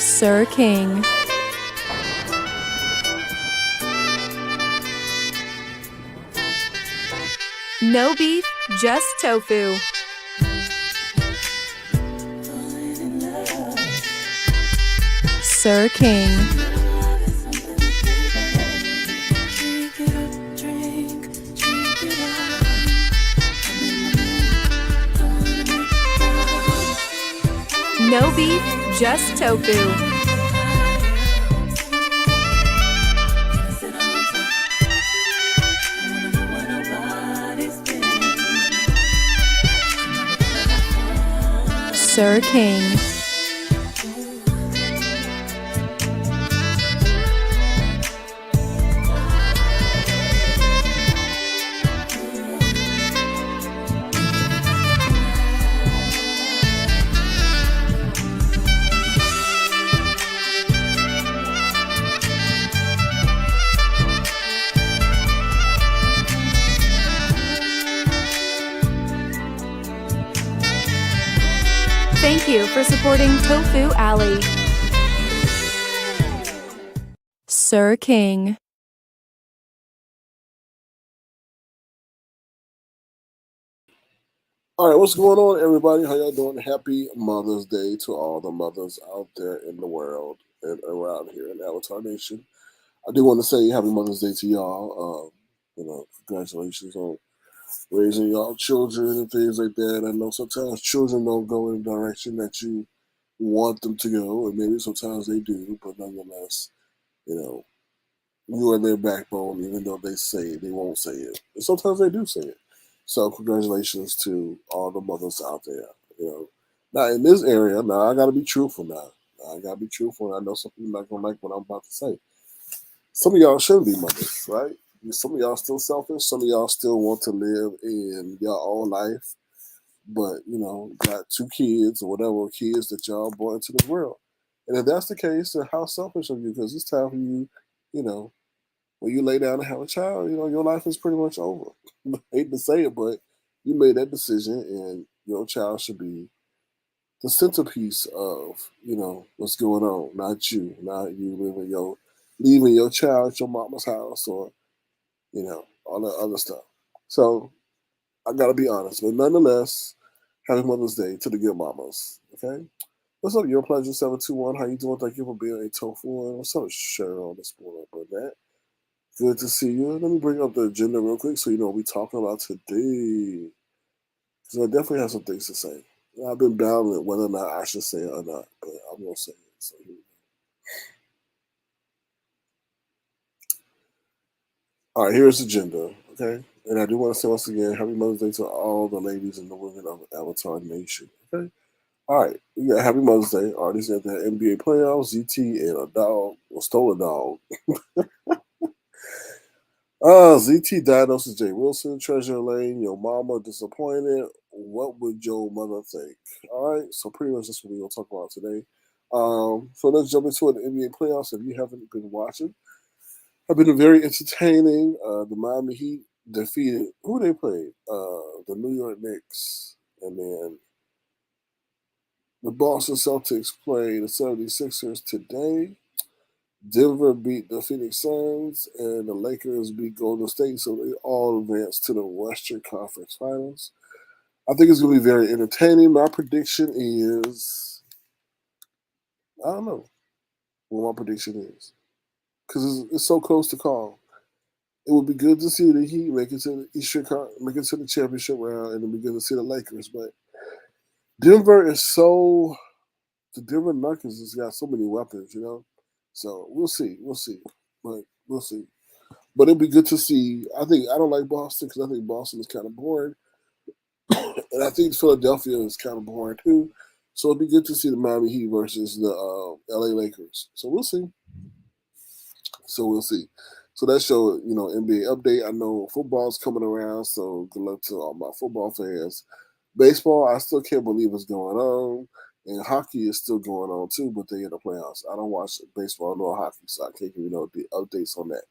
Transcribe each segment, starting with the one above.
Sir King. No beef, just tofu. Sir King. No beef, just tofu. Sir King. Thank you for supporting Tofu Alley. Sir King. All right, what's going on, everybody? How y'all doing? Happy Mother's Day to all the mothers out there in the world and around here in Avatar Nation. I do want to say Happy Mother's Day to y'all. Congratulations on raising y'all children and things like that. I know sometimes children don't go in the direction that you want them to go, and maybe sometimes they do, but nonetheless, you know, you are their backbone, even though they say they won't say it. And sometimes they do say it. So congratulations to all the mothers out there. You know, now in this area, now I gotta be truthful now. I gotta be truthful. And I know some people not gonna like what I'm about to say. Some of y'all shouldn't be mothers, right? Some of y'all still selfish. Some of y'all still want to live in your own life, but got two kids or whatever kids that y'all brought into the world. And if that's the case, then how selfish of you? Because it's time for you, you know, when you lay down and have a child, your life is pretty much over. I hate to say it, but you made that decision, and your child should be the centerpiece of what's going on, not you, not you leaving your child at your mama's house or all that other stuff. So I gotta be honest, but nonetheless, happy Mother's Day to the good mamas. Okay, what's up? Your pleasure 721. How you doing? Thank you for being a tofu. And what's up, Cheryl? Let's pull up on that. Good to see you. Let me bring up the agenda real quick so you know what we're talking about today. Because I definitely have some things to say. I've been battling whether or not I should say it or not, but I'm going to say it. So here we go. All right, here's the agenda, okay? And I do want to say once again, happy Mother's Day to all the ladies and the women of Avatar Nation, okay? All right, we got Happy Mother's Day. Artists at the NBA playoffs, ZT and a dog, or stole a dog. ZT diagnosis Jay Wilson, Treasure Lane, your mama disappointed. What would your mother think? All right, so pretty much that's what we're gonna talk about today. So let's jump into it. The NBA playoffs. If you haven't been watching, have been very entertaining. The Miami Heat defeated who they played? The New York Knicks, and then the Boston Celtics played the 76ers today. Denver beat the Phoenix Suns, and the Lakers beat Golden State, so they all advanced to the Western Conference Finals. I think it's going to be very entertaining. My prediction is, I don't know what my prediction is, because it's so close to call. It would be good to see the Heat make it to the make it to the championship round, and it would be good to see the Lakers. But Denver is so, the Denver Nuggets has got so many weapons, So we'll see, but we'll see. But it'd be good to see. I don't like Boston because I think Boston is kind of boring, and I think Philadelphia is kind of boring too. So it'd be good to see the Miami Heat versus the LA Lakers. So we'll see. So that show, NBA update. I know football's coming around, so good luck to all my football fans. Baseball, I still can't believe what's going on. And hockey is still going on too, but they in the playoffs. I don't watch baseball nor hockey, so I can't give you the updates on that.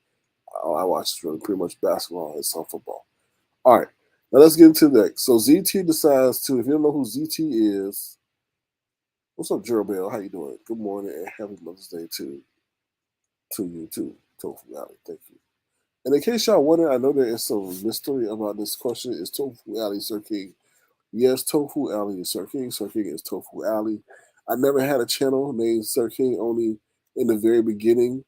All I watch is really pretty much basketball and some football. All right, now let's get into that. So ZT decides to, if you don't know who ZT is, What's up, Gerald Bell? How you doing? Good morning and happy Mother's Day to you too, Tofu Alley. Thank you. And in case y'all wonder, I know there is some mystery about this question. Is Tofu Alley Sir King? Yes, Tofu Alley is Sir King. Sir King is Tofu Alley. I never had a channel named Sir King, only in the very beginning,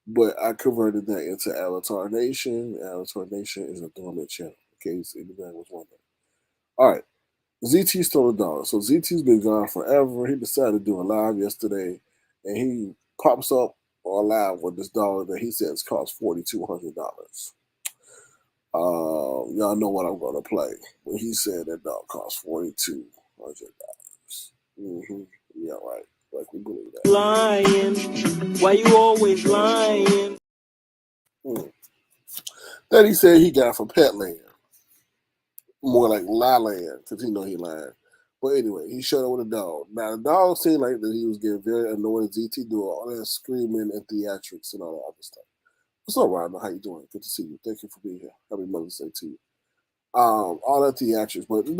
but I converted that into Avatar Nation. Avatar Nation is a dormant channel, in case anybody was wondering. All right, ZT stole a dollar. So ZT's been gone forever. He decided to do a live yesterday, and he pops up on live with this dollar that he says costs $4,200. Y'all know what I'm gonna play when he said that dog cost $4,200. Yeah, right. Like we believe that. Lying. Why you always lying? That he said he got from Petland. More like lie land, because he know he lying. But anyway, he showed up with a dog. Now the dog seemed like that he was getting very annoyed at ZT doing all that screaming and theatrics and all that other stuff. What's up, Ryan? How you doing? Good to see you. Thank you for being here. Happy Mother's Day to you. All that theatrics, but the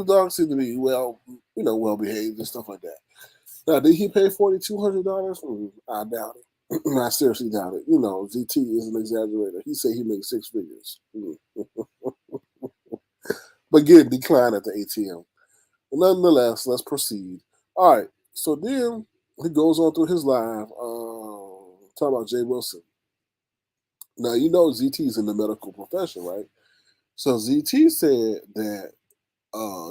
dog seemed to be well behaved and stuff like that. Now, did he pay $4,200? I doubt it. I seriously doubt it. ZT is an exaggerator. He said he makes six figures. But getting declined at the ATM. But nonetheless, let's proceed. All right. So then he goes on through his live, talking about Jay Wilson. Now, ZT is in the medical profession, right? So ZT said that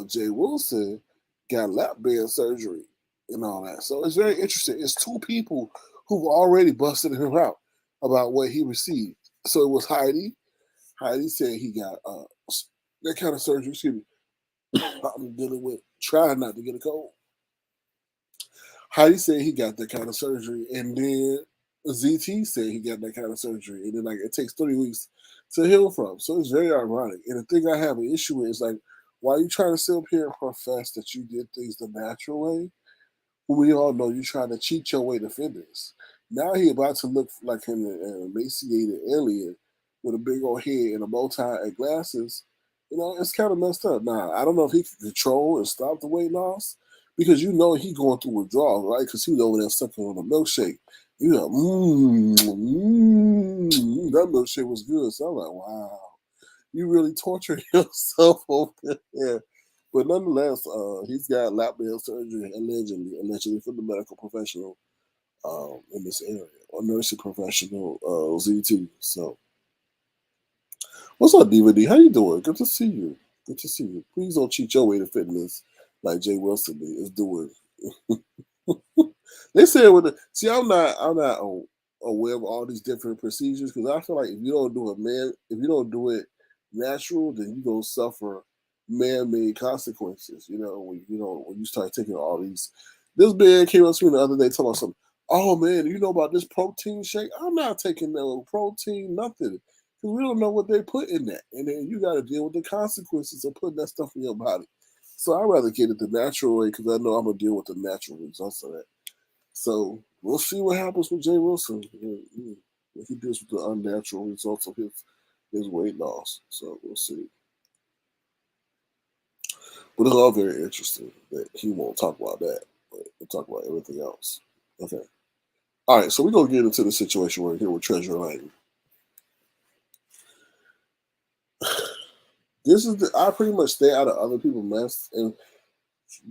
Jay Wilson got lap band surgery and all that. So it's very interesting. It's two people who've already busted him out about what he received. So it was Heidi. Heidi said he got that kind of surgery. Excuse me. I'm dealing with trying not to get a cold. Heidi said he got that kind of surgery, and then ZT said he got that kind of surgery, and then it takes 3 weeks to heal from. So it's very ironic. And the thing I have an issue with is why are you trying to sit up here and profess that you did things the natural way? We all know you're trying to cheat your way to fitness. Now he about to look like an emaciated alien with a big old head and a bow tie and glasses. It's kind of messed up. Now, I don't know if he can control and stop the weight loss because he going through withdrawal, right? Because he was over there sucking on a milkshake. That milkshake was good. So I'm like, wow, you really tortured yourself over there. But nonetheless, he's got lap band surgery allegedly from the medical professional in this area, or nursing professional ZT. So, what's up, DVD? How you doing? Good to see you. Good to see you. Please don't cheat your way to fitness like Jay Wilson is doing. They said I'm not aware of all these different procedures because I feel like if you don't do it natural, then you're gonna suffer man-made consequences. When you start taking all these. This man came up to me the other day telling me something. Oh man, you know about this protein shake? I'm not taking no protein, nothing. Because we don't know what they put in that. And then you got to deal with the consequences of putting that stuff in your body. So I'd rather get it the natural way because I know I'm going to deal with the natural results of that. So we'll see what happens with Jay Wilson if he deals with the unnatural results of his weight loss. So we'll see. But it's all very interesting that he won't talk about that. But we'll talk about everything else. Okay. All right, so we're going to get into the situation we're here with Treasure Lane. I pretty much stay out of other people's mess. And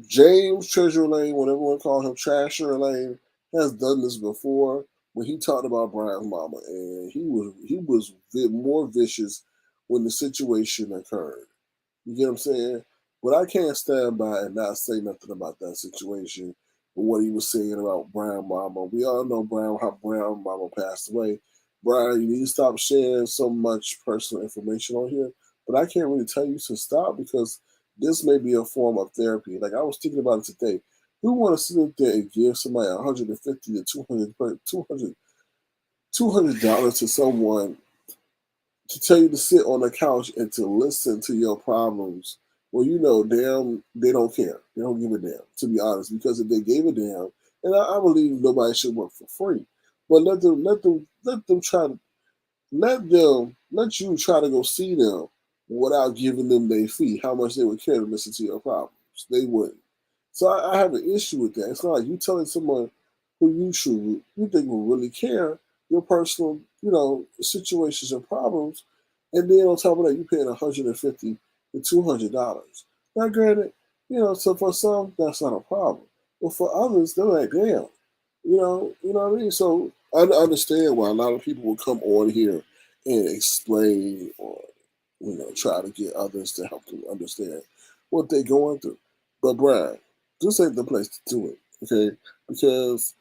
James Treasure Lane, whatever you want to call him, Trasher Lane, has done this before when he talked about Brian's mama. And he was more vicious when the situation occurred. You get what I'm saying? But I can't stand by and not say nothing about that situation and what he was saying about Brian Mama. We all know how Brian Mama passed away. Brian, you need to stop sharing so much personal information on here. But I can't really tell you to stop because this may be a form of therapy. Like I was thinking about it today. Who want to sit up there and give somebody $150 to $200 to someone to tell you to sit on the couch and to listen to your problems? Well, damn, they don't care. They don't give a damn, to be honest. Because if they gave a damn, and I believe nobody should work for free, but let you try to go see them without giving them their fee. How much they would care to listen to your problems? They wouldn't. So I have an issue with that. It's not like you telling someone who you think will really care your personal, situations and problems, and then on top of that, you paying $150 to $200. Now, granted, so for some that's not a problem, but for others, they're like, damn, what I mean. So I understand why a lot of people will come on here and explain or try to get others to help them understand what they're going through. But Brian, this ain't the place to do it, okay? Because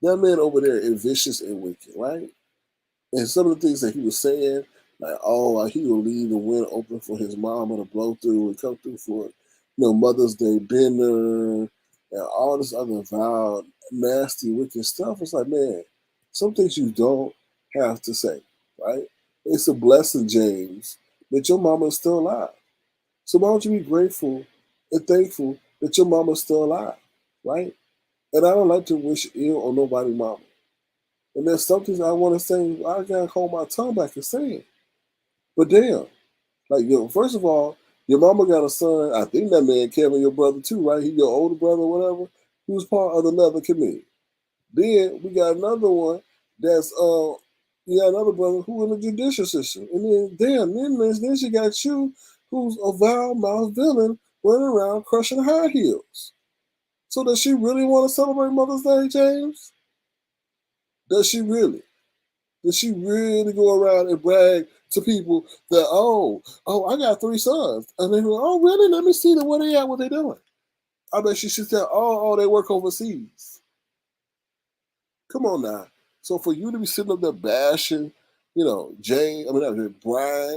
that man over there is vicious and wicked, right? And some of the things that he was saying, like, oh, he will leave the window open for his mama to blow through and come through for, Mother's Day dinner and all this other vile, nasty, wicked stuff. It's like, man, some things you don't have to say, right? It's a blessing, James, that your mama is still alive. So why don't you be grateful and thankful that your mama's still alive, right? And I don't like to wish ill on nobody mama. And there's something I want to say, I gotta hold my tongue back and say it. But damn, like first of all, your mama got a son. I think that man Kevin, your brother too, right? He your older brother, or whatever. He was part of another committee. Then we got another one that's you got another brother who in the judicial system. And then then she got you who's a vile mouth villain running around crushing high heels. So does she really want to celebrate Mother's Day, James? Does she really? Does she really go around and brag to people that, I got 3 sons? And they go, oh, really? Let me see them. Where they at? What they doing? I bet she should tell, they work overseas. Come on now. So for you to be sitting up there bashing, Brian,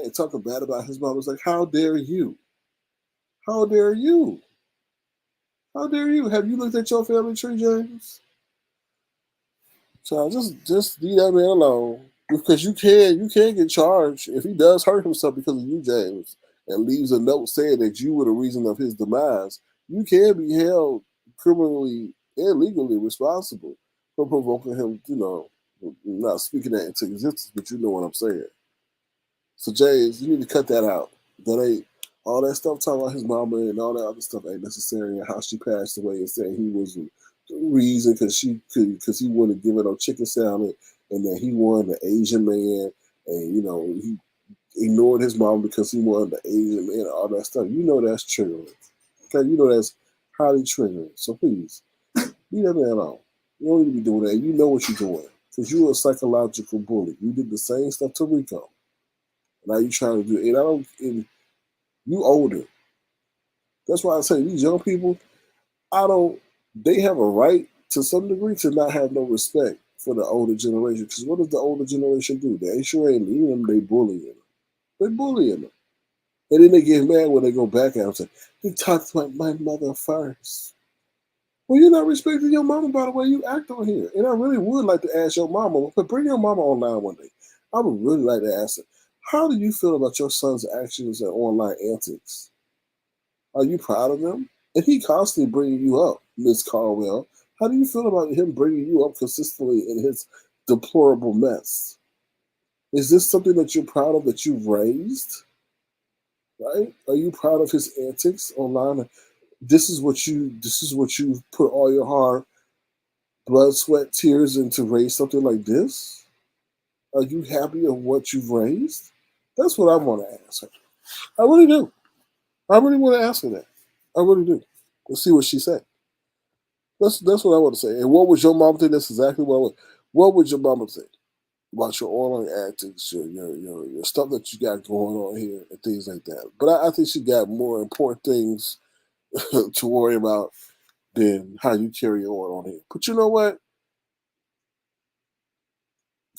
and talking bad about his mom, it's like, how dare you? How dare you? How dare you? Have you looked at your family tree, James? So just leave that man alone. Because you can get charged if he does hurt himself because of you, James, and leaves a note saying that you were the reason of his demise. You can be held criminally and legally responsible for provoking him, not speaking that into existence, but you know what I'm saying. So James, you need to cut that out. That ain't all that stuff talking about his mama and all that other stuff ain't necessary, and how she passed away and saying he was the reason because he wouldn't give it no chicken salad, and that he wanted an Asian man, and he ignored his mom because he wanted the Asian man and all that stuff. You know that's triggering. Okay, you know that's highly triggering. So please, leave that man alone. You don't need to be doing that. You know what you're doing because you're a psychological bully. You did the same stuff to Rico. Now you trying to do it. And you older. That's why I say these young people, they have a right to some degree to not have no respect for the older generation. Because what does the older generation do? They sure ain't leaving them, they bullying them. They bullying them. And then they get mad when they go back at them and say, he talked like my mother first. Well, you're not respecting your mama by the way you act on here. And I really would like to ask your mama, but bring your mama online one day. I would really like to ask her, how do you feel about your son's actions and online antics? Are you proud of them? And he constantly bringing you up, Ms. Carwell. How do you feel about him bringing you up consistently in his deplorable mess? Is this something that you're proud of that you've raised? Right? Are you proud of his antics online? This is what you've put all your hard blood, sweat, tears into raise something like this? Are you happy of what you've raised? That's what I want to ask her. I really do. I really want to ask her that. I really do. Let's see what she said. That's what I want to say. And what would your mom think? That's exactly what I want. What would your mama think about your online antics, your stuff that you got going on here, and things like that? But I think she got more important things to worry about than how you carry on here. But you know what?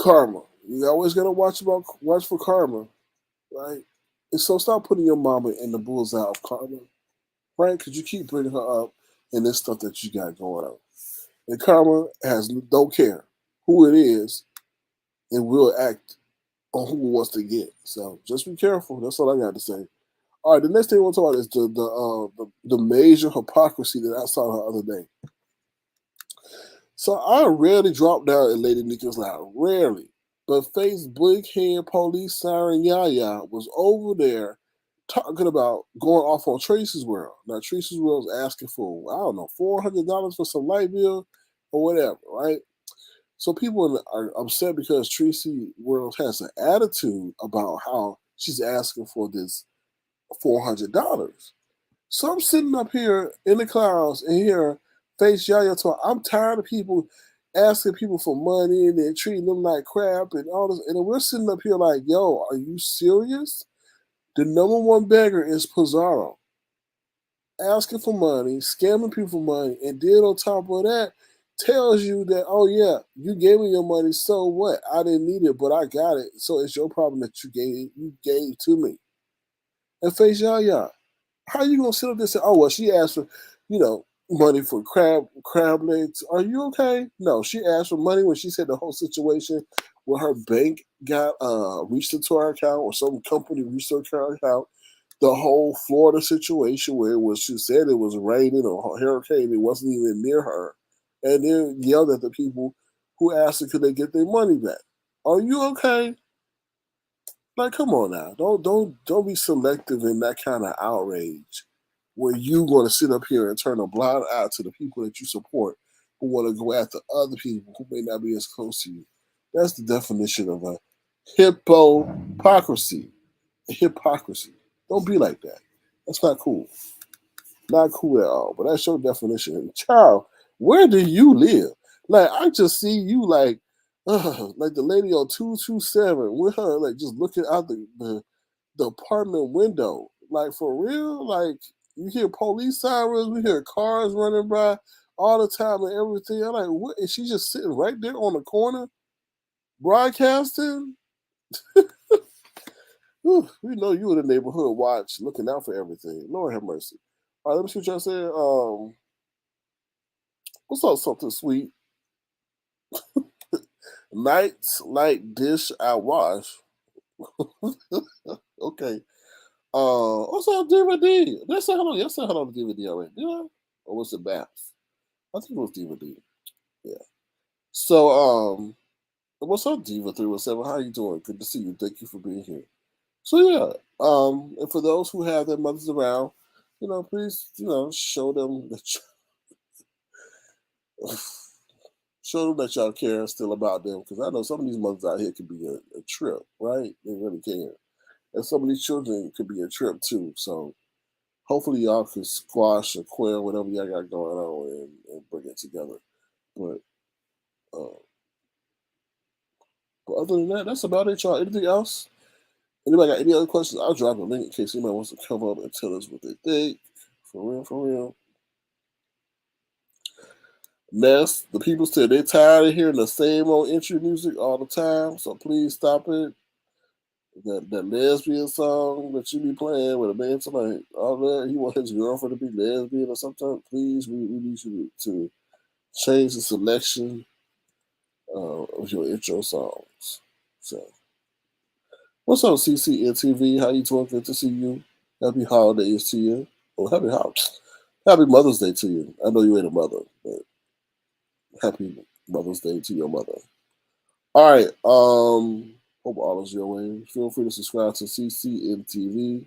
Karma. You always gotta watch for karma, right? And so stop putting your mama in the bullseye of karma, right? Because you keep bringing her up in this stuff that you got going on. And karma don't care who it is and will act on who wants to get. So just be careful. That's all I got to say. All right, the next thing I want to talk about is the major hypocrisy that I saw the other day. So I rarely drop down in Lady Nika's loud, rarely. But Facebook hand police siren Yaya was over there talking about going off on Tracy's World. Now Tracy's World's asking for, I don't know, $400 for some light bill or whatever, right? So people are upset because Tracy World has an attitude about how she's asking for this $400. So I'm sitting up here in the clouds and hear Face Yaya talk. I'm tired of people asking people for money and they're treating them like crap and all this. And we're sitting up here like, yo, are you serious? The number one beggar is Pizarro. Asking for money, scamming people for money, and then on top of that, tells you that, oh yeah, you gave me your money, so what? I didn't need it, but I got it. So it's your problem that you gave to me. And Face Yaya, how you gonna sit up there and say, oh well, she asked for, money for crab legs. Are you okay? No, she asked for money when she said the whole situation where her bank got reached into her account or some company reached into her account. The whole Florida situation where she said it was raining or a hurricane, it wasn't even near her, and then yelled at the people who asked her could they get their money back. Are you okay? Like, come on now. Don't be selective in that kind of outrage where you going to sit up here and turn a blind eye to the people that you support who want to go after other people who may not be as close to you. That's the definition of a hypocrisy. Hypocrisy. Don't be like that. That's not cool. Not cool at all. But that's your definition. And child, where do you live? Like, I just see you like the lady on 227 with her, like just looking out the apartment window. Like, for real? Like, you hear police sirens, we hear cars running by all the time and everything. I'm like, what? Is she just sitting right there on the corner broadcasting? Whew, we know you in the neighborhood watch, looking out for everything. Lord have mercy. All right, let me see what y'all saying. What's up, something sweet? Nights like dish I wash. Okay. What's up, DVD? Let's say hello. Let's say hello to DVD already. Yeah. Or was it Baps? I think it was DVD. Yeah. So, what's up, Diva 317? How you doing? Good to see you. Thank you for being here. So yeah. And for those who have their mothers around, please, show them that show them that y'all care still about them. Because I know some of these mothers out here could be a trip, right? They really can. And some of these children could be a trip too. So hopefully y'all can squash or quell whatever y'all got going on and bring it together. But uh, other than that, that's about it, y'all. Anything else? Anybody got any other questions? I'll drop a link in case anybody wants to come up and tell us what they think. For real, for real. Ness, the people said they're tired of hearing the same old entry music all the time, so please stop it. That lesbian song that you be playing with a man somebody all that he want his girlfriend to be lesbian or something. Please, we need you to change the selection of your intro songs. So, what's up, CCNTV? How you doing? Good to see you. Happy holidays to you. Oh, happy Mother's Day to you. I know you ain't a mother, but happy Mother's Day to your mother. All right. Hope all is your way. Feel free to subscribe to CCNTV.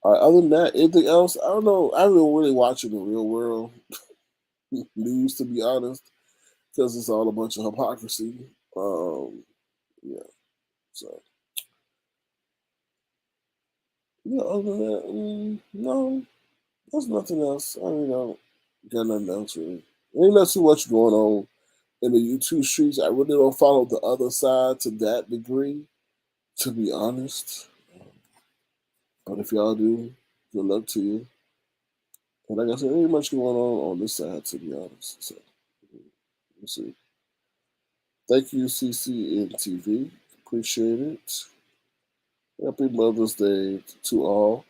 All right. Other than that, anything else? I don't know. I don't really watch the real world news, to be honest, because it's all a bunch of hypocrisy. Yeah. So, yeah. Other than that, no, there's nothing else. I really don't got nothing else really. Ain't not too much going on in the YouTube streets. I really don't follow the other side to that degree, to be honest. But if y'all do, good luck to you. And like I said, ain't much going on this side, to be honest. So, we'll see. Thank you, CCNTV. Appreciate it. Happy Mother's Day to all.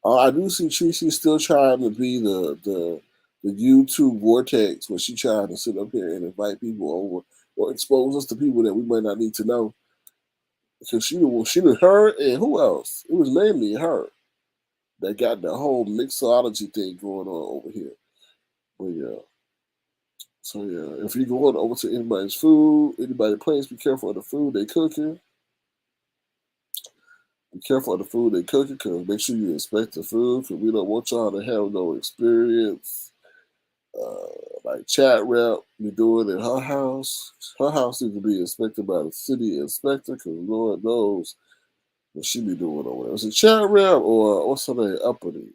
I do see Tracy still trying to be the YouTube vortex where she trying to sit up here and invite people over or expose us to people that we might not need to know. Because she was her and who else? It was mainly her that got the whole mixology thing going on over here. But yeah. So yeah, if you're going over to anybody's food, anybody's place, be careful of the food they cooking. Be careful of the food they cook, because make sure you inspect the food, because we don't want y'all to have no experience. Like chat rep be doing in her house. Her house needs to be inspected by the city inspector, because Lord knows what she be doing over there. Is it chat rep or what's her name? Uppity.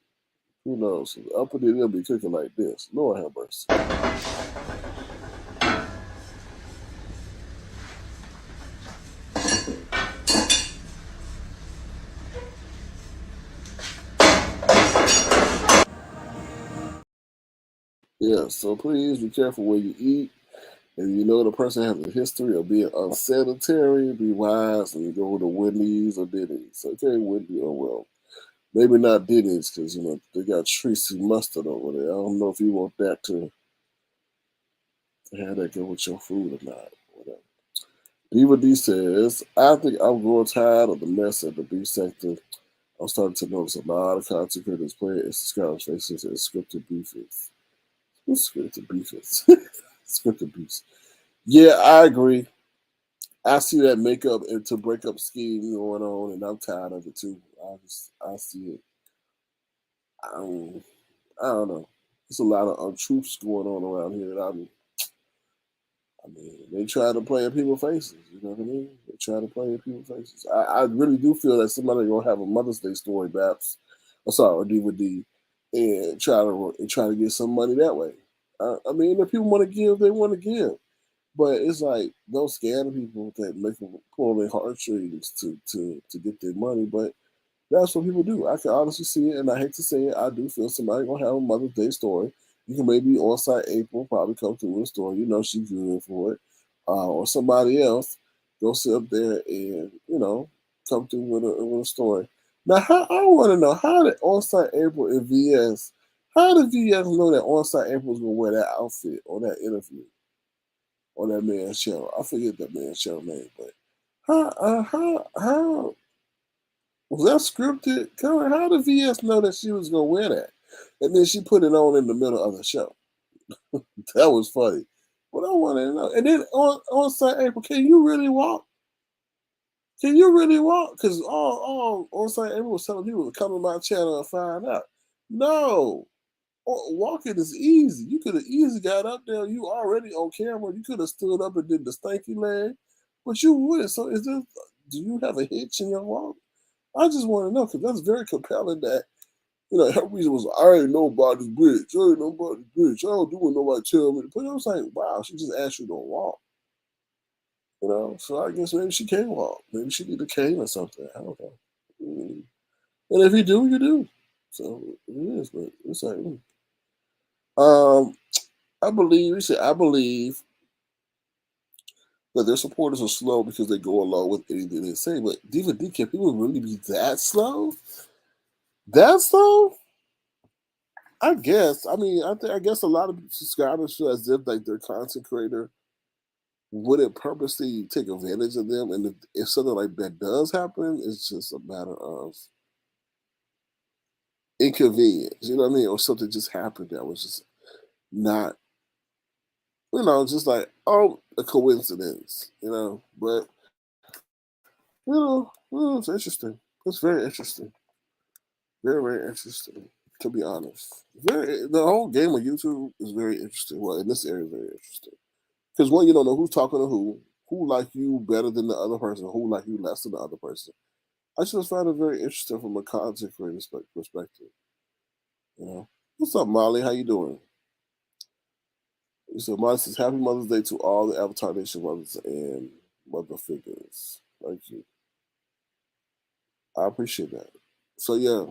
Who knows? Uppity, they'll be cooking like this. Lord have mercy. Yeah, so please be careful where you eat. If you know the person has a history of being unsanitary, be wise and you go to Wendy's or Denny's. Okay, Wendy's, oh well. Maybe not Denny's, because they got Tracy mustard over there. I don't know if you want that to have that go with your food or not. Whatever. Diva D says, I think I'm growing tired of the mess at the beef sector. I'm starting to notice a lot of content creators playing Instagram faces and scripted beefs. What's scripted beefs? Scripted beefs. Yeah, I agree. I see that makeup into breakup scheme going on, and I'm tired of it too. I see it. I don't know. There's a lot of untruths going on around here. They try to play in people's faces. You know what I mean? They try to play in people's faces. I really do feel that somebody gonna have a Mother's Day story, Baps. Or DVD, and try to get some money that way. If people want to give, they want to give. But it's like those scam people that make them pull their heartstrings to get their money. But that's what people do. I can honestly see it, and I hate to say it. I do feel somebody gonna have a Mother's Day story. You can maybe on site April probably come through with a story. You know she's good for it, or somebody else go sit up there and come through with a story. Now, I want to know how did on site April and VS. How did VS know that on site April was gonna wear that outfit on that interview on that man's channel? I forget that man's channel name, but how was that scripted? How did VS know that she was gonna wear that? And then she put it on in the middle of the show. That was funny. But I wanted to know. And then on site April, can you really walk? Can you really walk? Because all on site April was telling people to come to my channel and find out. No. Walking is easy. You could have easily got up there. You already on camera. You could have stood up and did the stanky leg, but you wouldn't. So do you have a hitch in your walk? I just want to know, because that's very compelling that, her reason was, I ain't know about this bridge. I ain't know about this bridge. I don't do what nobody tell me to put. I was like, wow, she just asked you to walk. So I guess maybe she can't walk. Maybe she need a cane or something. I don't know. And if you do, you do. So it is, but it's like, I believe that their supporters are slow because they go along with anything they say. But Diva D, can people really be that slow? That slow? I guess. I guess a lot of subscribers feel as if like their content creator wouldn't purposely take advantage of them, and if something like that does happen, it's just a matter of inconvenience. You know what I mean? Or something just happened that was just not, just like a coincidence. But it's interesting. It's very interesting. Very, very interesting, to be honest. The whole game of YouTube is very interesting. Well, in this area, very interesting. Because one, you don't know who's talking to who like you better than the other person, who like you less than the other person. I just find it very interesting from a content creator perspective. What's up, Molly? How you doing? So Molly says, Happy Mother's Day to all the Avatar Nation mothers and mother figures. Thank you. I appreciate that. So yeah,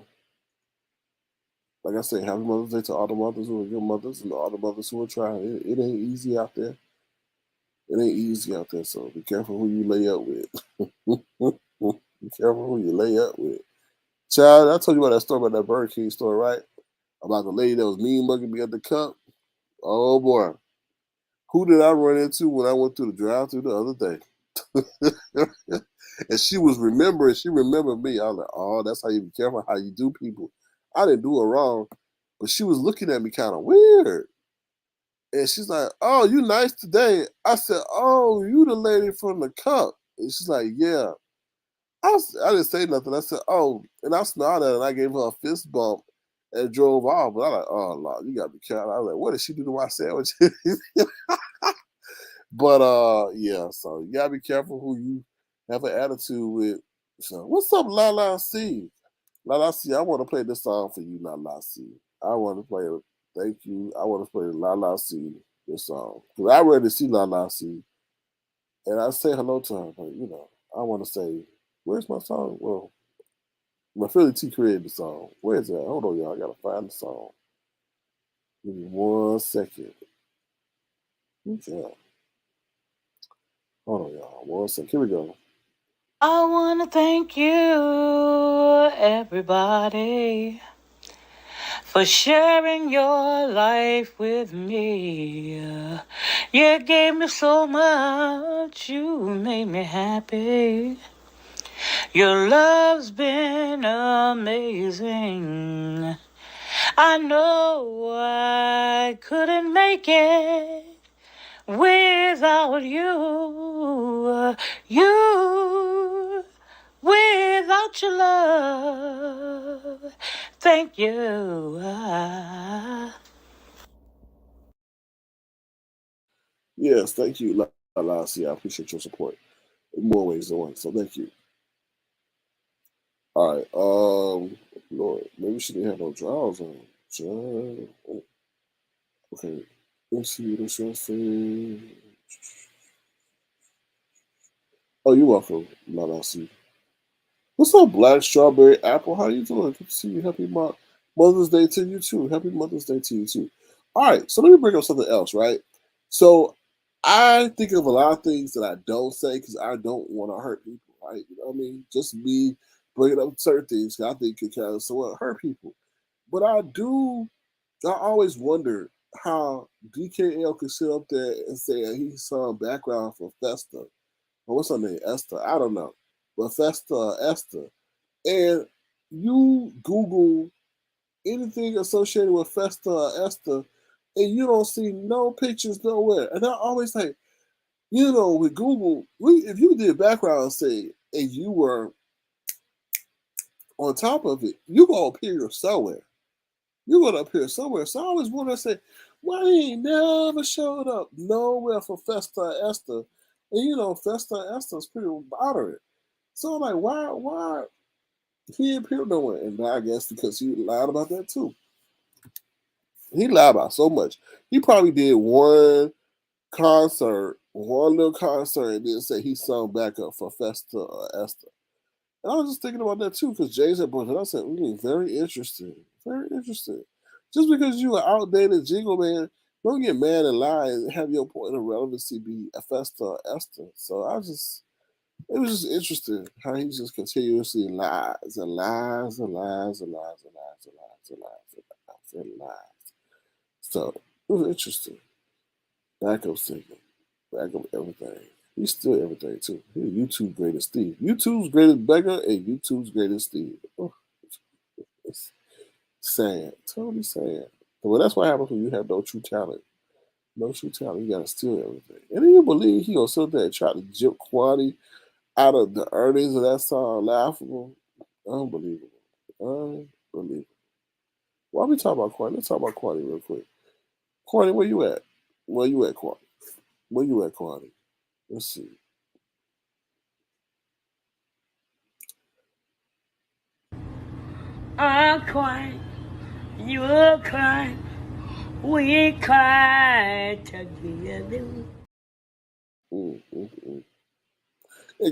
like I say, Happy Mother's Day to all the mothers who are your mothers and all the mothers who are trying. It ain't easy out there. It ain't easy out there, so be careful who you lay up with. Be careful who you lay up with. Child, I told you about that story, about that Burger King story, right? About the lady that was mean mugging me at the cup. Oh boy. Who did I run into when I went through the drive-thru the other day? And she remembered me. I was like, oh, that's how you be careful how you do people. I didn't do her wrong, but she was looking at me kind of weird. And she's like, oh, you nice today. I said, oh, you the lady from the cup. And she's like, yeah. I didn't say nothing. I said, "Oh," and I smiled at her and I gave her a fist bump and drove off. But I like, "Oh Lord, you gotta be careful." I was like, "What did she do to my sandwich?" But yeah. So you gotta be careful who you have an attitude with. So what's up, La La C? La La C, I want to play this song for you, La La C. I want to play it. Thank you. I want to play La La C this song because I ready to see La La C, and I say hello to her. But I want to say, where's my song? Well, my Philly T created the song. Where is that? Hold on, y'all. I gotta find the song. Give me 1 second. Okay. Hold on, y'all. 1 second. Here we go. I want to thank you, everybody, for sharing your life with me. You gave me so much, you made me happy. Your love's been amazing. I know I couldn't make it without you. Without your love. Thank you. Yes, thank you, La La C. I appreciate your support in more ways than one. So thank you. All right. Lord, maybe she didn't have no drawers on. Okay. Let's see what it's gonna say. Oh, you're welcome, La La C. What's up, Black Strawberry Apple? How you doing? Good to see you. Happy Mother's Day to you too. Happy Mother's Day to you too. All right, so let me bring up something else, right? So I think of a lot of things that I don't say because I don't want to hurt people, right? You know what I mean? Just me bringing up certain things 'cause I think it kind of somewhat hurt people. But I always wonder how DKL could sit up there and say he saw background for Festa. Or what's her name? Esther. I don't know. But Festa Esther. And you Google anything associated with Festa or Esther, and you don't see no pictures nowhere. And I always like, with Google, if you did background say and you were on top of it, you gonna appear somewhere. You're gonna appear somewhere. So I always want to say, why he ain't never showed up nowhere for Festa or Esther? And Festa or Esther is pretty moderate. So I'm like, why he ain't appeared nowhere? And I guess because he lied about that too. He lied about so much. He probably did one little concert, and then say he sung back up for Festa or Esther. And I was just thinking about that too, because Jay said, but I said, very interesting. Very interesting. Just because you are outdated jingle man, don't get mad and lie and have your point of relevancy be a Festa or Esther. So it was just interesting how he just continuously lies and lies and lies and lies and lies and lies and lies and lies and lies. So it was interesting. Backup singer, backup everything. He's still everything too. He's YouTube's greatest Steve. YouTube's greatest beggar and YouTube's greatest Steve. Oh, it's sad. Totally sad. Well, that's what happens when you have no true talent. No true talent. You gotta steal everything. And then you believe he gonna sit there and try to jip Kwani out of the earnings of that song laughable. Unbelievable. Unbelievable. Why we talking about Kwani? Let's talk about Kwani real quick. Kwani, where you at? Where you at, Kwani? Where you at, Kwani? Let's see. I'm crying. You're crying. We cry together. And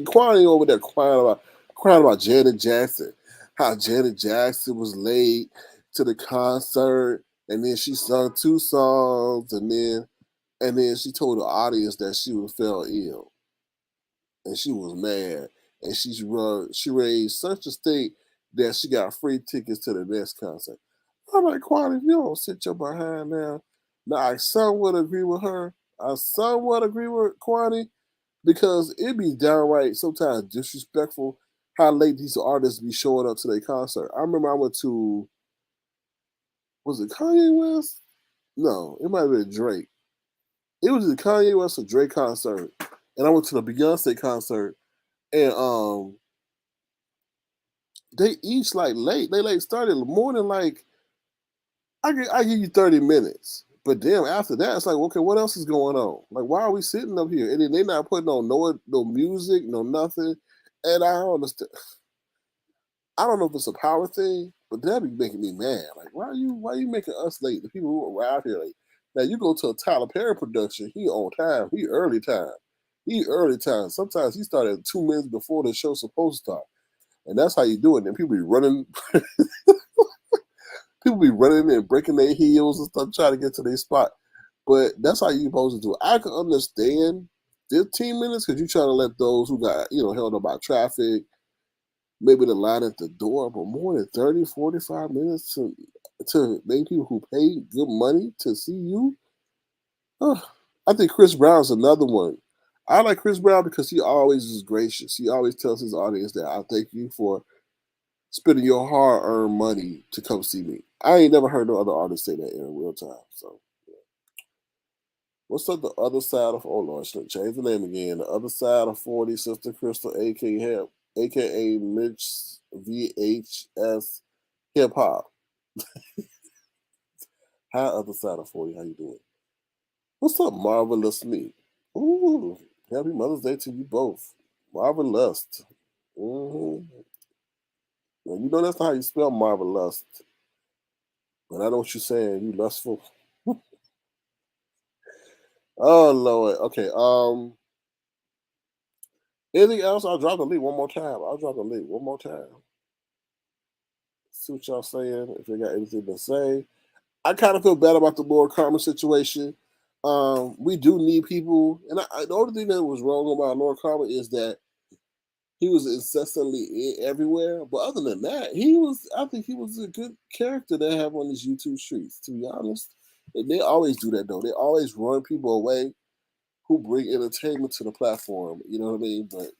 Kwani over there crying about Janet Jackson. How Janet Jackson was late to the concert, and then she sung 2 songs, and then she told the audience that she fell ill, and she was mad, and she raised such a stake that she got free tickets to the next concert. I'm like, Kwani, if you don't sit your behind now, now I somewhat agree with her. I somewhat agree with Kwani because it be downright sometimes disrespectful how late these artists be showing up to their concert. I remember I went to, was it Kanye West? No, it might have been Drake. It was the Kanye West or Drake concert, and I went to the Beyonce concert, and they each like late. They like started more than like I give you 30 minutes. But then after that, it's like, okay, what else is going on? Like, why are we sitting up here? And then they're not putting on no music, no nothing. And I don't understand. I don't know if it's a power thing, but that be making me mad. Like, why are you making us late? The people who arrive here late. Now you go to a Tyler Perry production, he on time, he early time. He early time. Sometimes he started 2 minutes before the show's supposed to start. And that's how you do it. And people be running people be running and breaking their heels and stuff trying to get to their spot. But that's how you supposed to do it. I can understand 15 minutes because you're trying to let those who got, held up by traffic, maybe the line at the door, but more than 30, 45 minutes to make people who pay good money to see you. I think Chris Brown's another one. I like Chris Brown because he always is gracious. He always tells his audience that I thank you for spending your hard-earned money to come see me. I ain't never heard no other artist say that in real time. So, yeah. What's up the other side of, oh Lord, should change the name again. The other side of 40, Sister Crystal, aka Mitch VHS Hip Hop. Hi, other side of 40, how you doing? What's up, Marvelous Me? Ooh, happy Mother's Day to you both. Marvelous. Mm-hmm. Well, you know that's not how you spell marvelous. But I know what you're saying. You lustful. Oh Lord. Okay. Anything else? I'll drop the link one more time. See what y'all saying. If you got anything to say. I kind of feel bad about the Lord Karma situation. We do need people, and the only thing that was wrong about Lord Karma is that he was incessantly everywhere. But other than that, I think he was a good character to have on these YouTube streets, to be honest. And they always do that, though. They always run people away who bring entertainment to the platform. You know what I mean? But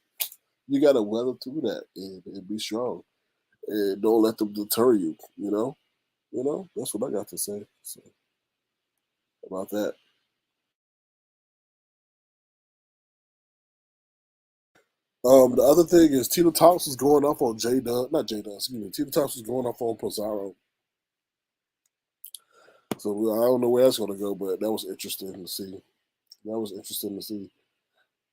you got to weather through that and be strong. And don't let them deter you, you know? That's what I got to say. So, about that. The other thing is Tina Thompson was going off on J Dub, not J Dub, excuse me. Tina Thompson was going off on Pizarro. So I don't know where that's going to go, but that was interesting to see.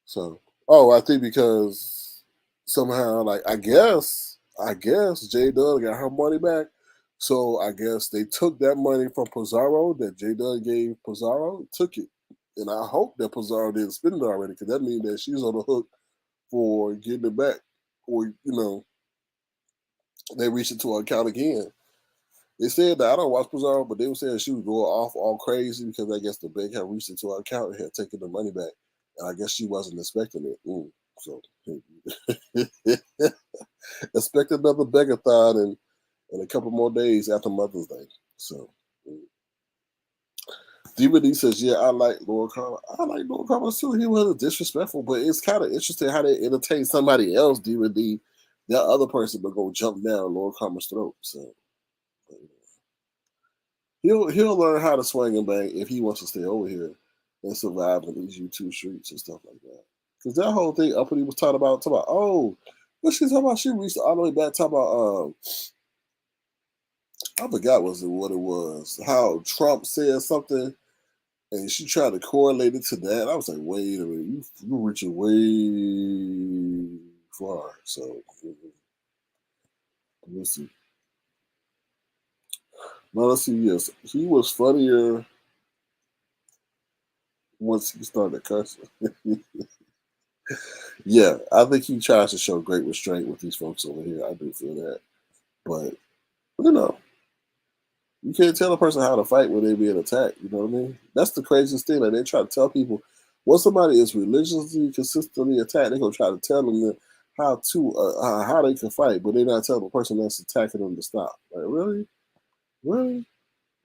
So, I think because somehow, like, I guess J Dub got her money back. So I guess they took that money from Pizarro that J Dub gave Pizarro, took it. And I hope that Pizarro didn't spend it already, because that means that she's on the hook for getting it back, or they reached into her account again. They said that I don't watch Pizarro, but they were saying she was going off all crazy because I guess the bank had reached into her account and had taken the money back, and I guess she wasn't expecting it. So expect another begathon in a couple more days after Mother's Day. So. DVD says, yeah, I like Lord Karma. I like Lord Karma too. He wasn't disrespectful, but it's kind of interesting how they entertain somebody else, DVD. That other person but go jump down Lord Karma's throat. So he'll learn how to swing and bang if he wants to stay over here and survive in these YouTube streets and stuff like that. Because that whole thing Uppity was talking about, what she talking about? She reached all the way back talking about I forgot what it was. How Trump said something. And she tried to correlate it to that. I was like, wait a minute, you're reaching way far. So, let's see. Now, let's see, yes. He was funnier once he started cursing. Yeah, I think he tries to show great restraint with these folks over here. I do feel that. But, you can't tell a person how to fight when they're being attacked. You know what I mean? That's the craziest thing. Like, they try to tell people when somebody is religiously, consistently attacked, they're gonna try to tell them how they can fight, but they're not telling the person that's attacking them to stop. Like, really?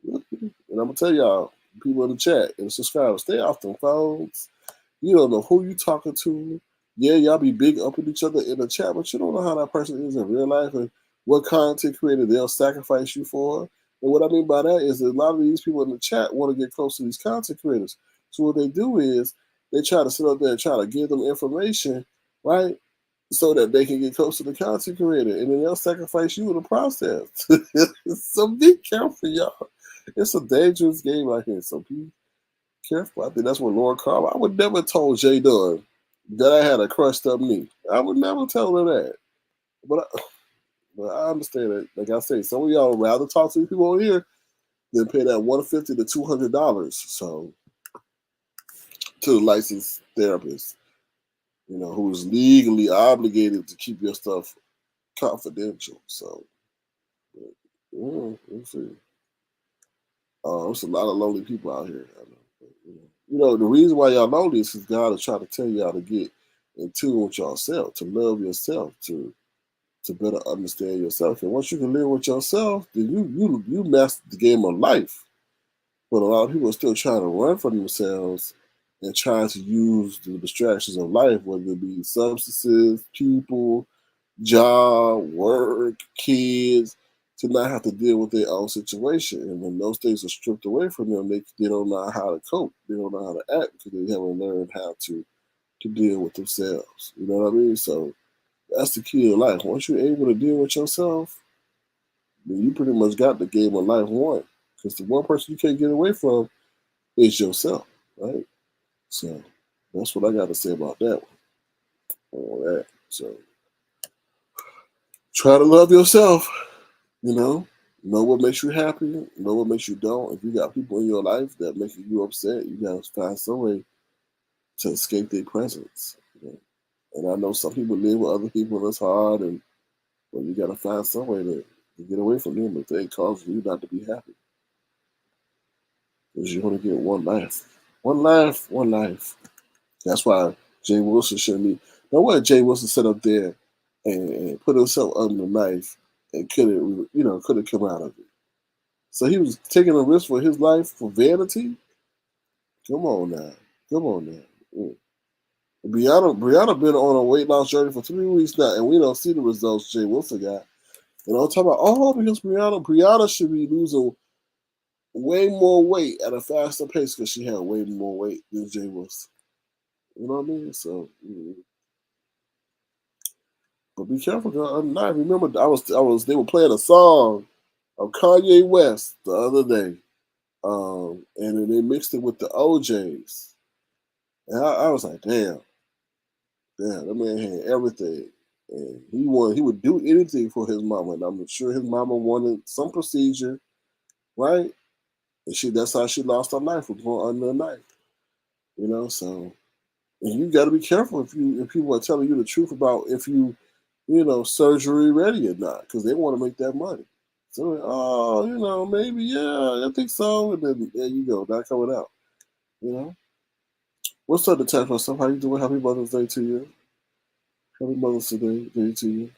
And I'm gonna tell y'all, people in the chat and subscribers, stay off them phones. You don't know who you talking to. Yeah, y'all be big up with each other in the chat, but you don't know how that person is in real life and what content creator they'll sacrifice you for. And what I mean by that is that a lot of these people in the chat want to get close to these content creators. So what they do is they try to sit up there and try to give them information, right? so that they can get close to the content creator, and then they'll sacrifice you in the process. So be careful, y'all. It's a dangerous game out here, so be careful. I think that's what Lauren Carl. I would never told Jay Dunn that I had a crushed up knee. I would never tell her that. But I understand that. Like I say, some of y'all would rather talk to these people on here than pay that $150 to $200. So to the licensed therapist, who's legally obligated to keep your stuff confidential. So we'll see. There's a lot of lonely people out here. I know. The reason why y'all know this is God is trying to tell y'all to get in tune with yourself, to love yourself, to better understand yourself. And once you can live with yourself, then you master the game of life. But a lot of people are still trying to run from themselves and trying to use the distractions of life, whether it be substances, people, job, work, kids, to not have to deal with their own situation. And when those things are stripped away from them, they don't know how to cope. They don't know how to act because they haven't learned how to deal with themselves. You know what I mean? So that's the key to life. Once you're able to deal with yourself, then you pretty much got the game of life won. Because the one person you can't get away from is yourself, right? So that's what I got to say about that one. All that. So try to love yourself. Know what makes you happy, know what makes you don't. If you got people in your life that make you upset, you gotta find some way to escape their presence. And I know some people live with other people and it's hard, but you gotta find some way to get away from them if they cause you not to be happy. Because you're gonna get one life. One life. That's why Jay Wilson shouldn't be. Now what Jay Wilson set up there and put himself under the knife and couldn't come out of it. So he was taking a risk for his life for vanity. Come on now. Brianna been on a weight loss journey for 3 weeks now, and we don't see the results Jay Wilson got. And I'm talking about, because Brianna should be losing way more weight at a faster pace because she had way more weight than Jay Wilson. You know what I mean? So, but be careful, girl. I remember they were playing a song of Kanye West the other day, and then they mixed it with the OJs, and I was like, damn, that man had everything, and he would do anything for his mama, and I'm sure his mama wanted some procedure, right? And that's how she lost her life, was going under a knife, So, and you got to be careful if people are telling you the truth about if you surgery ready or not, because they want to make that money. So, maybe, yeah, I think so. And then there you go, not coming out. What's up, Detective stuff? How you doing? Happy Mother's Day to you. Happy Mother's Day to you.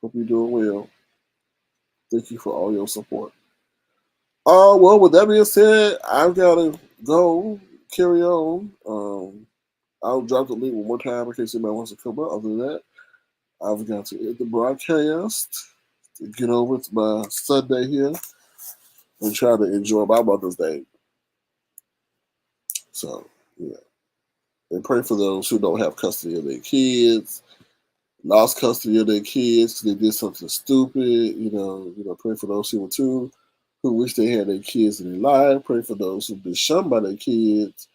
Hope you're doing well. Thank you for all your support. Well, with that being said, I've got to go carry on. I'll drop the link one more time in case anybody wants to come up. Other than that, I've got to end the broadcast to get over to my Sunday here and try to enjoy my Mother's Day. So, yeah. And pray for those who don't have custody of their kids, lost custody of their kids because they did something stupid. Pray for those people too who wish they had their kids in their life. Pray for those who've been shunned by their kids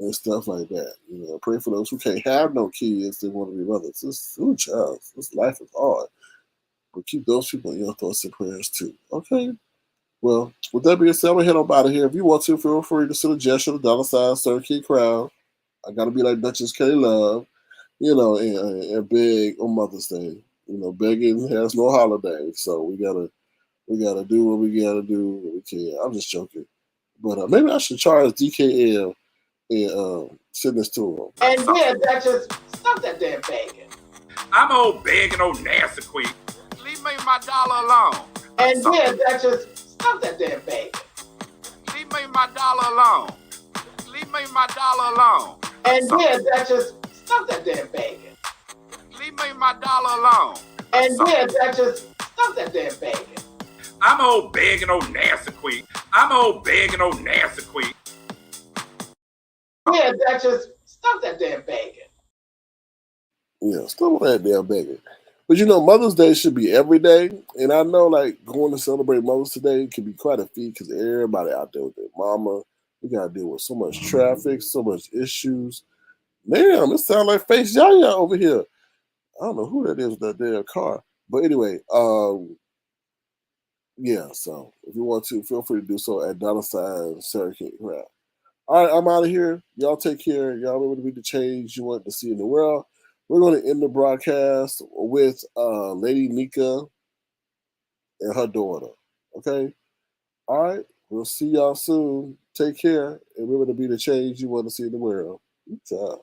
and stuff like that. Pray for those who can't have no kids. They want to be mothers. This life is hard. But keep those people in your thoughts and prayers too. Okay? Well, with that being said, I'm going to head on out of here. If you want to, feel free to send a gesture to $, Sir Key Crowd. I got to be like Duchess Kelly Love, and beg on Mother's Day. Begging has no holiday. So we gotta do what we gotta do what we can. I'm just joking. But maybe I should charge DKL and send this to him. And then Duchess, stop that damn begging. I'm old begging old nasty queen. Leave me my dollar alone. And then Duchess, stop that damn begging. Leave me my dollar alone. Leave me my dollar alone. And then Duchess, stop that damn begging. Leave me my dollar alone. And then Duchess, stop that damn begging. I'm old begging old nasty queen. I'm old begging old nasty queen. Yeah, Duchess, stop that damn begging. Yeah, stop with that damn begging. But you know, Mother's Day should be every day. And I know, like, going to celebrate Mother's Day can be quite a feat because everybody out there with their mama. We got to deal with so much traffic, so much issues. Damn, it sounds like Face Yaya over here. I don't know who that is with that damn car. But anyway, yeah, so if you want to, feel free to do so at $ Sarah King Crowd. All right, I'm out of here. Y'all take care. Y'all remember to be the change you want to see in the world. We're going to end the broadcast with Lady Nika and her daughter. Okay? All right. We'll see y'all soon. Take care. And remember to be the change you want to see in the world. Good job.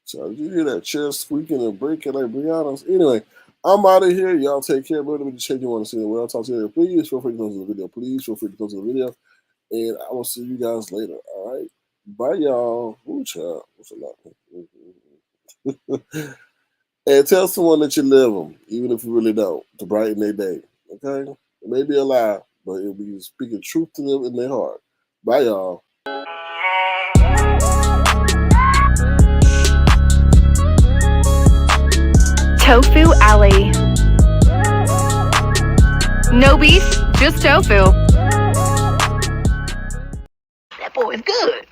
So did you hear that chair squeaking and breaking like Brianna's? Anyway, I'm out of here. Y'all take care. Remember to change you want to see the world. Talk to you later. Please feel free to close the video. Please feel free to close the video. And I will see you guys later. All right. Bye, y'all. Ooh, child. What's a lot? And tell someone that you love them, even if you really don't, to brighten their day. Okay? It may be a lie, but it'll be speaking truth to them in their heart. Bye, y'all. Tofu Alley. No beef, just tofu. That boy is good.